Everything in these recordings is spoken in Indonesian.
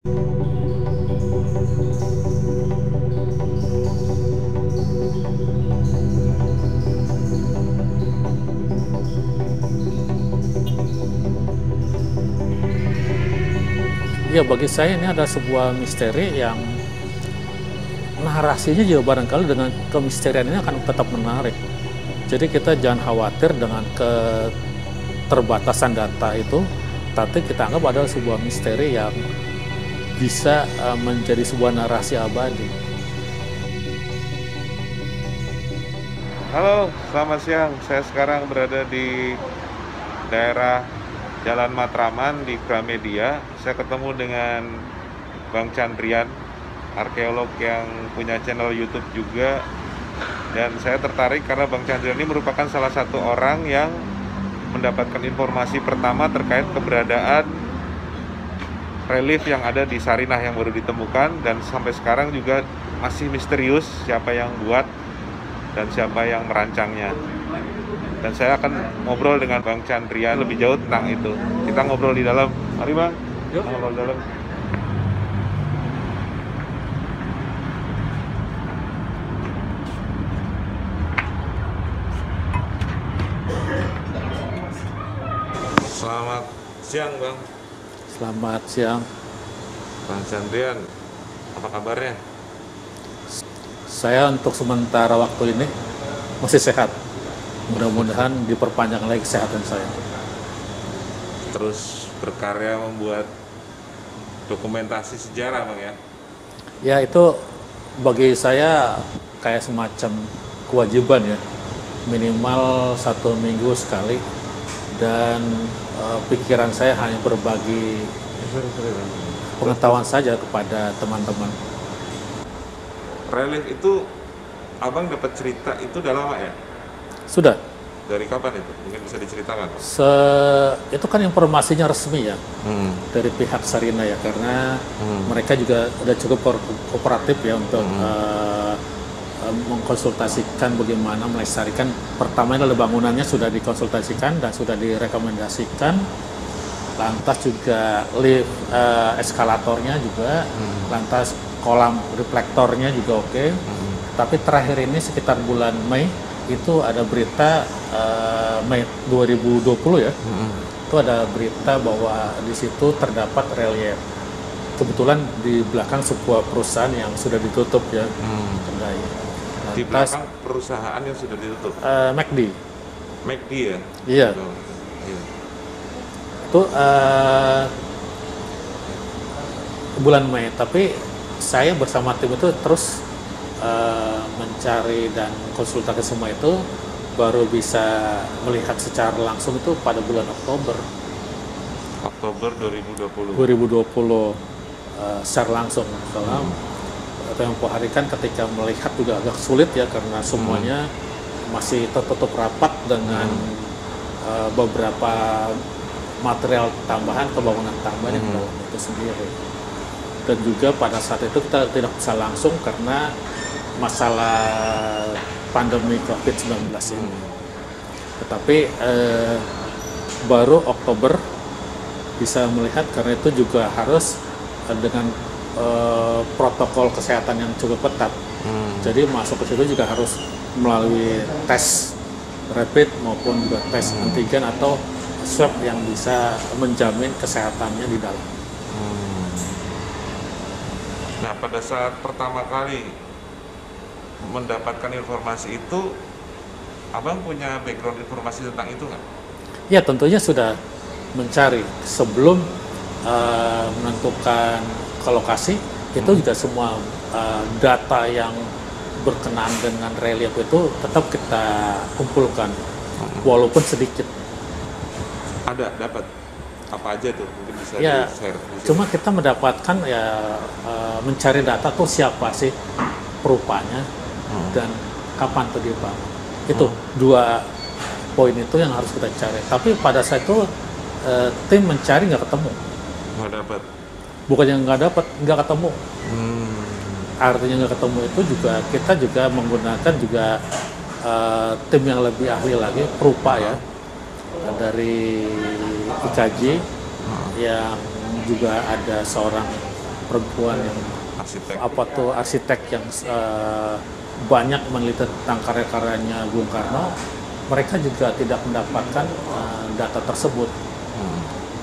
Ya, bagi saya ini ada sebuah misteri yang narasinya juga barangkali dengan kemisterian ini akan tetap menarik. Jadi kita jangan khawatir dengan keterbatasan data itu, tapi kita anggap adalah sebuah misteri yang bisa menjadi sebuah narasi abadi. Halo, selamat siang. Saya sekarang berada di daerah Jalan Matraman di Gramedia. Saya ketemu dengan Bang Chandrian, arkeolog yang punya channel YouTube juga. Dan saya tertarik karena Bang Chandrian ini merupakan salah satu orang yang mendapatkan informasi pertama terkait keberadaan relief yang ada di Sarinah yang baru ditemukan, dan sampai sekarang juga masih misterius siapa yang buat dan siapa yang merancangnya. Dan saya akan ngobrol dengan Bang Chandrian lebih jauh tentang itu. Kita ngobrol di dalam. Mari Bang, Yuk. ngobrol di dalam. Selamat siang Bang. Selamat siang. Bang Chandrian, apa kabarnya? Saya untuk sementara waktu ini masih sehat. Mudah-mudahan diperpanjang lagi kesehatan saya. Terus berkarya membuat dokumentasi sejarah Bang ya? Ya, itu bagi saya kayak semacam kewajiban ya. Minimal 1 minggu sekali. Dan pikiran saya hanya berbagi pengetahuan saja kepada teman-teman. Relief itu Abang dapat cerita itu udah lama ya? Sudah. Dari kapan itu? Mungkin bisa diceritakan? Itu kan informasinya resmi ya dari pihak Sarinah ya, karena mereka juga udah cukup kooperatif ya untuk mengkonsultasikan bagaimana melestarikan. Pertama adalah bangunannya sudah dikonsultasikan dan sudah direkomendasikan. Lantas juga lift eskalatornya juga, lantas kolam reflektornya juga oke. Tapi terakhir ini sekitar bulan Mei itu ada berita Mei 2020 ya. Itu ada berita bahwa di situ terdapat relief. Kebetulan di belakang sebuah perusahaan yang sudah ditutup ya. Kedai. Di belakang perusahaan yang sudah ditutup? McD. McD ya? Iya. Oh, iya. Itu bulan Mei, tapi saya bersama tim itu terus mencari dan konsultasi semua itu, baru bisa melihat secara langsung itu pada bulan Oktober 2020 secara langsung. Soalnya tempo hari kan ketika melihat juga agak sulit ya, karena semuanya masih tertutup rapat dengan beberapa material tambahan, kebangunan tambahan yang dalam itu sendiri. Dan juga pada saat itu kita tidak bisa langsung karena masalah pandemi COVID-19 ini. Tetapi baru Oktober bisa melihat, karena itu juga harus dengan protokol kesehatan yang cukup ketat. Jadi masuk ke situ juga harus melalui tes rapid maupun juga tes antigen atau swab yang bisa menjamin kesehatannya di dalam. Nah, pada saat pertama kali mendapatkan informasi itu, Abang punya background informasi tentang itu nggak? Ya, tentunya sudah mencari sebelum menentukan ke lokasi. Itu juga semua data yang berkenaan dengan relief itu tetap kita kumpulkan, walaupun sedikit. Ada, dapat apa aja tuh? Mungkin bisa Ya, di-share. cuma kita mendapatkan ya mencari data tuh siapa sih perupanya dan kapan tuh dibangun. Itu dua poin itu yang harus kita cari. Tapi pada saat itu tim mencari nggak ketemu. Nggak dapat. Bukannya nggak ketemu. Artinya nggak ketemu itu juga kita juga menggunakan juga tim yang lebih ahli lagi, perupa ya, dari IKJ yang juga ada seorang perempuan yang Arsitek. apa tuh arsitek yang banyak meneliti tentang karya-karyanya Bung Karno, mereka juga tidak mendapatkan data tersebut.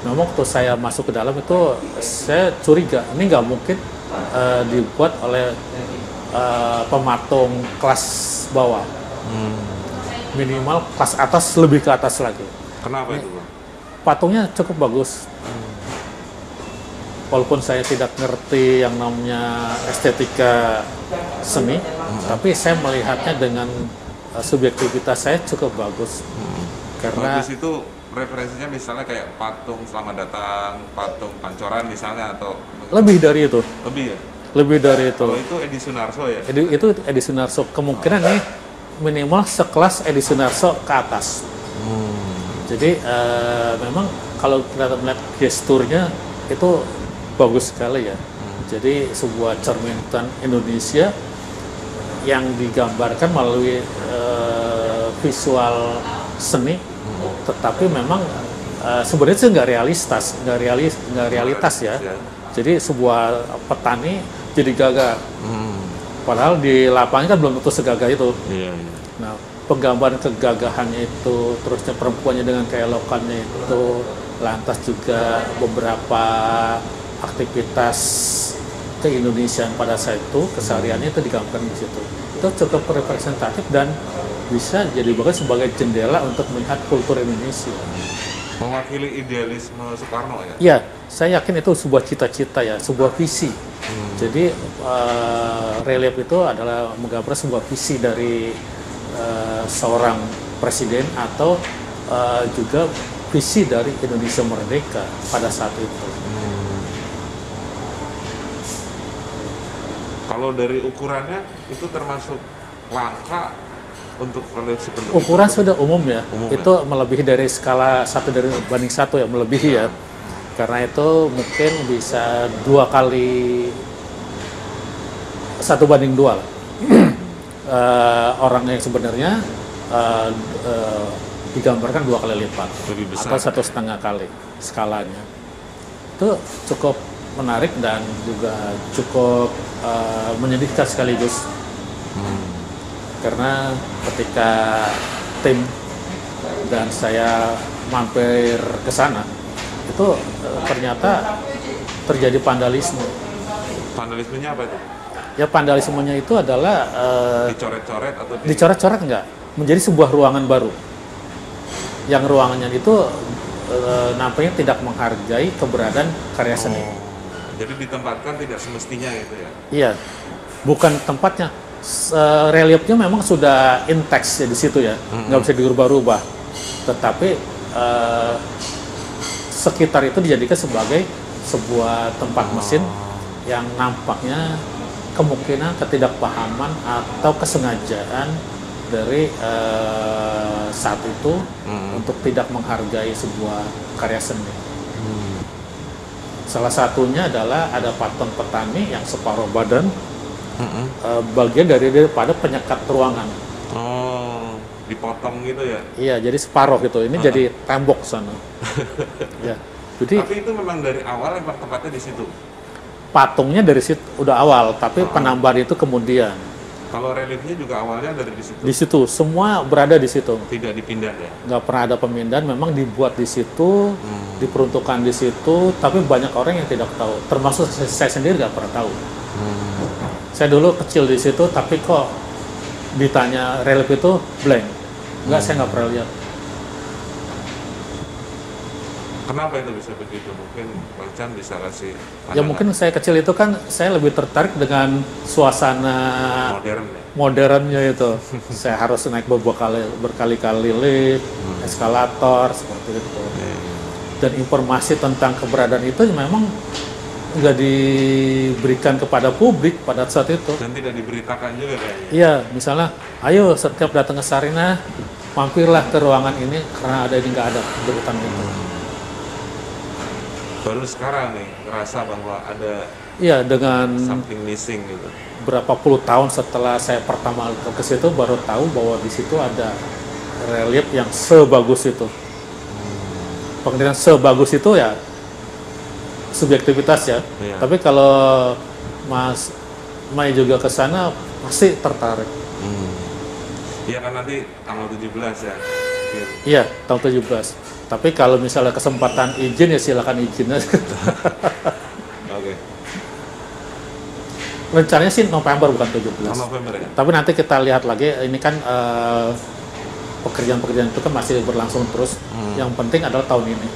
Memang waktu saya masuk ke dalam itu saya curiga ini nggak mungkin dibuat oleh pematung kelas bawah, minimal kelas atas lebih ke atas lagi. Kenapa itu, Bang? Patungnya cukup bagus. Walaupun saya tidak ngerti yang namanya estetika seni, tapi saya melihatnya dengan subjektivitas saya cukup bagus. Karena Bagus itu referensinya misalnya kayak patung Selamat Datang, patung Pancoran misalnya, atau lebih dari itu, lebih ya? lebih dari itu. Kalau itu Edi Sunarso ya? Itu Edi Sunarso, kemungkinan nih minimal sekelas Edi Sunarso ke atas. Jadi memang kalau kita melihat gesturnya itu bagus sekali ya. Jadi sebuah cerminan Indonesia yang digambarkan melalui visual seni, tetapi memang sebenarnya sih nggak realitas ya. Jadi sebuah petani jadi gagah. Padahal di lapangan kan belum tentu segagah itu. Iya. Nah, penggambaran kegagahannya itu, terusnya perempuannya dengan keelokannya itu, lantas juga beberapa aktivitas keindonesiaan pada saat itu, kesehariannya itu digambarkan di situ. Itu cukup representatif dan bisa jadi bagian sebagai jendela untuk melihat kultur Indonesia. Mewakili idealisme Soekarno ya? Iya, saya yakin itu sebuah cita-cita ya, sebuah visi. Jadi relief itu adalah menggambarkan sebuah visi dari seorang presiden atau juga visi dari Indonesia merdeka pada saat itu. Kalau dari ukurannya itu termasuk langka untuk relief seperti itu? Ukuran sudah umum ya, Umum itu melebihi dari skala 1:1 ya, melebihi ya. Karena itu mungkin bisa 1:2 lah. Orang yang sebenarnya digambarkan 2 kali lipat Lebih besar, atau 1,5 kali skalanya. Itu cukup menarik dan juga cukup menyedihkan sekaligus. Karena ketika tim dan saya mampir ke sana, itu ternyata terjadi vandalisme. Vandalismenya apa itu? Ya vandalismenya itu adalah Dicoret-coret atau dicoret-coret enggak, menjadi sebuah ruangan baru. Yang ruangannya itu nampaknya tidak menghargai keberadaan karya seni. Jadi ditempatkan tidak semestinya gitu ya? Iya, bukan tempatnya. Reliefnya memang sudah inteks ya di situ ya, nggak bisa dirubah-rubah. Tetapi sekitar itu dijadikan sebagai sebuah tempat mesin yang nampaknya kemungkinan ketidakpahaman atau kesengajaan dari saat itu untuk tidak menghargai sebuah karya seni. Salah satunya adalah ada patung petani yang separuh badan bagian daripada penyekat ruangan. Oh, dipotong gitu ya? Iya, jadi separuh gitu. Ini jadi tembok sana. Ya, jadi Tapi itu memang dari awal emang tempatnya di situ? patungnya dari situ udah awal, tapi penambahan itu kemudian. Kalau reliefnya juga awalnya dari di situ? Di situ, semua berada di situ. Tidak dipindah ya? Nggak pernah ada pemindahan, memang dibuat di situ, diperuntukkan di situ, tapi banyak orang yang tidak tahu. Termasuk saya sendiri nggak pernah tahu. Saya dulu kecil di situ, tapi kok ditanya relief itu blank. Enggak, saya nggak pernah lihat. Kenapa itu bisa begitu? Mungkin Bang Chan bisa kasih Ya mungkin saya kecil itu kan saya lebih tertarik dengan suasana modern ya? modernnya itu. Saya harus naik berkali-kali lift, eskalator seperti itu. Dan informasi tentang keberadaan itu memang nggak diberikan kepada publik pada saat itu. Dan tidak diberitakan juga kayaknya? Iya, misalnya, ayo setiap datang ke Sarinah, mampirlah ke ruangan ini karena ada ini nggak ada beritaan itu. Baru sekarang nih ngerasa bahwa ada Iya, dengan something missing gitu. berapa puluh tahun setelah saya pertama ke situ baru tahu bahwa di situ ada relief yang sebagus itu. Pengertian sebagus itu ya subjektivitas ya. Iya. Tapi kalau Mas Mai juga ke sana pasti tertarik. Iya kan nanti tanggal 17 ya. Iya, tahun 17. Tapi kalau misalnya kesempatan izin ya silakan izin aja. Oke. Rencananya sih November bukan 17. November ya. Tapi nanti kita lihat lagi, ini kan pekerjaan-pekerjaan itu kan masih berlangsung terus. Yang penting adalah tahun ini.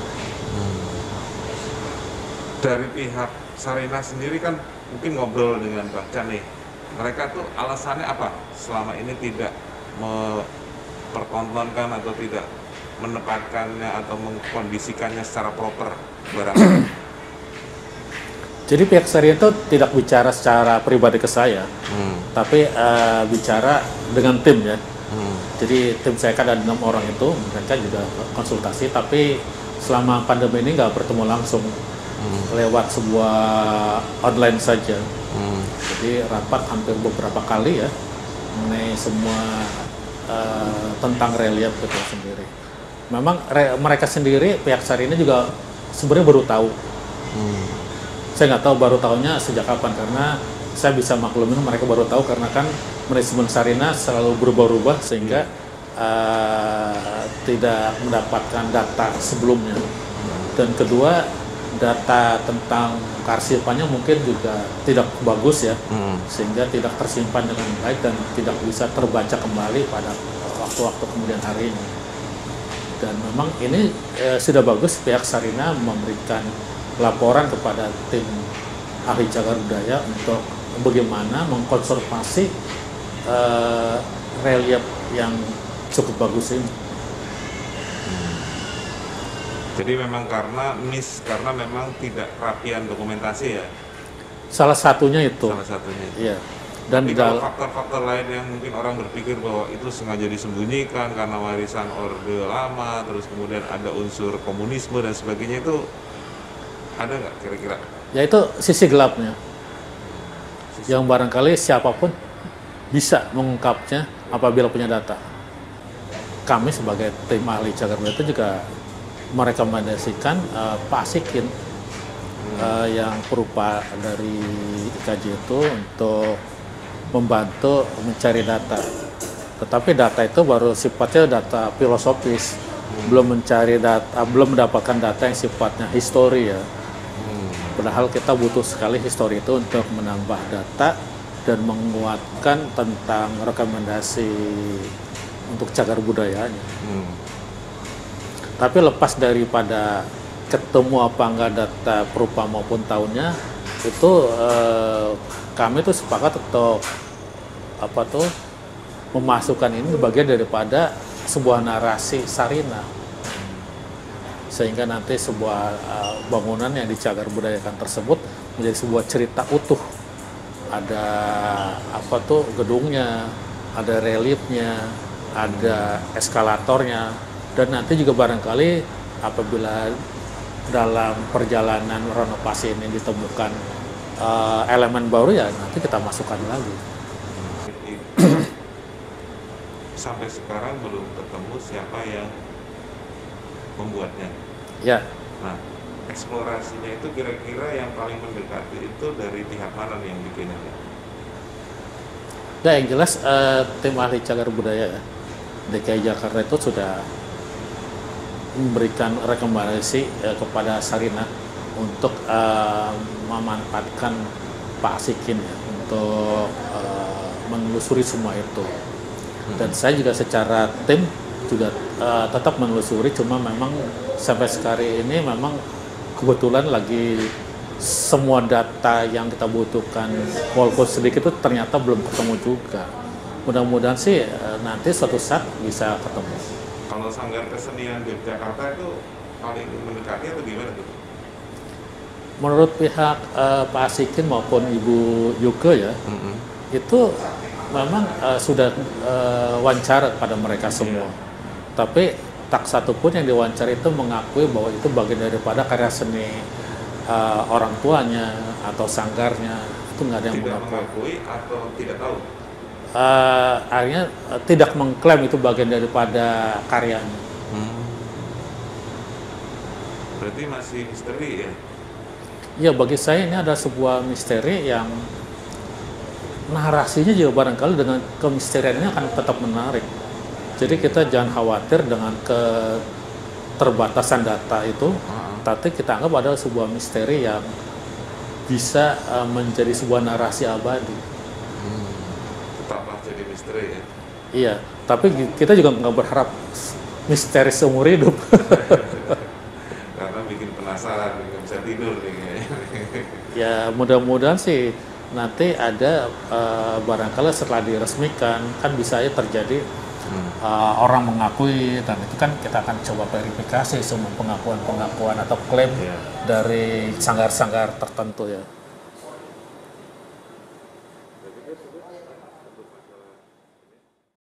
Dari pihak Sarinah sendiri kan mungkin ngobrol dengan Bang Chan nih. Mereka tuh alasannya apa selama ini tidak mempertontonkan atau tidak menempatkannya atau mengkondisikannya secara proper barang? Jadi pihak Sarinah itu tidak bicara secara pribadi ke saya, tapi bicara dengan tim ya. Jadi tim saya kan ada 6 orang itu, mereka juga konsultasi, tapi selama pandemi ini nggak bertemu langsung, lewat sebuah online saja. Jadi rapat hampir beberapa kali ya, mengenai semua tentang relief itu sendiri. Memang mereka sendiri, pihak Sarinah juga sebenarnya baru tahu. Saya nggak tahu baru tahunya sejak kapan, karena saya bisa maklumin mereka baru tahu karena kan manajemen Sarinah selalu berubah-ubah sehingga tidak mendapatkan data sebelumnya. Dan kedua, data tentang kearsipannya mungkin juga tidak bagus ya, sehingga tidak tersimpan dengan baik dan tidak bisa terbaca kembali pada waktu-waktu kemudian hari ini. Dan memang ini sudah bagus pihak Sarinah memberikan laporan kepada tim ahli cagar budaya untuk bagaimana mengkonservasi relief yang cukup bagus ini. Jadi memang karena memang tidak rapian dokumentasi ya. Salah satunya itu. Salah satunya. Iya. Dan kalau faktor-faktor lain yang mungkin orang berpikir bahwa itu sengaja disembunyikan karena warisan Orde Lama, terus kemudian ada unsur komunisme dan sebagainya, itu ada nggak kira-kira? Ya itu sisi gelapnya. Yang barangkali siapapun bisa mengungkapnya apabila punya data. Kami sebagai tim ahli cagar budaya itu juga merekomendasikan Pak Asikin yang berupa dari IKJ itu untuk membantu mencari data. Tetapi data itu baru sifatnya data filosofis, belum mencari data, belum mendapatkan data yang sifatnya histori ya. Padahal kita butuh sekali histori itu untuk menambah data dan menguatkan tentang rekomendasi untuk cagar budayanya. Tapi lepas daripada ketemu apa enggak data perupa maupun tahunnya, itu kami tuh sepakat untuk memasukkan ini bagian daripada sebuah narasi Sarinah, sehingga nanti sebuah bangunan yang dicagar budayakan tersebut menjadi sebuah cerita utuh. Ada gedungnya, ada reliefnya, ada eskalatornya, dan nanti juga barangkali apabila dalam perjalanan renovasi ini ditemukan elemen baru, ya nanti kita masukkan lagi. Sampai sekarang belum ketemu siapa yang membuatnya. Ya. Nah, eksplorasinya itu kira-kira yang paling mendekati itu dari pihak mana nih yang bikinnya? Ya, yang jelas tim ahli cagar budaya DKI Jakarta itu sudah memberikan rekomendasi kepada Sarinah untuk memanfaatkan Pak Asikin ya, untuk menelusuri semua itu. Dan saya juga secara tim juga tetap menelusuri, cuma memang sampai sekarang ini memang kebetulan lagi semua data yang kita butuhkan walaupun sedikit itu ternyata belum ketemu juga. Mudah-mudahan sih nanti suatu saat bisa ketemu. Kalau Sanggar Kesenian Yogyakarta itu paling mendekati atau gimana tuh? Menurut pihak Pak Asikin maupun Ibu Yuke ya, itu memang sudah wawancara pada mereka semua. Tapi tak satu pun yang diwawancara itu mengakui bahwa itu bagian daripada karya seni orang tuanya atau sanggarnya. Itu nggak ada yang mengakui atau tidak tahu? Akhirnya tidak mengklaim itu bagian daripada karyanya. Berarti masih misteri ya? Ya bagi saya ini adalah sebuah misteri yang narasinya juga barangkali dengan kemisteriannya akan tetap menarik. Jadi kita jangan khawatir dengan keterbatasan data itu, tapi kita anggap adalah sebuah misteri yang bisa menjadi sebuah narasi abadi. Tetaplah jadi misteri ya. Iya, tapi kita juga nggak berharap misteri seumur hidup. Karena bikin penasaran, nggak bisa tidur nih kayaknya. Ya mudah-mudahan sih nanti ada barangkali setelah diresmikan kan bisa ya terjadi orang mengakui, dan itu kan kita akan coba verifikasi semua pengakuan-pengakuan atau klaim dari sanggar-sanggar tertentu ya.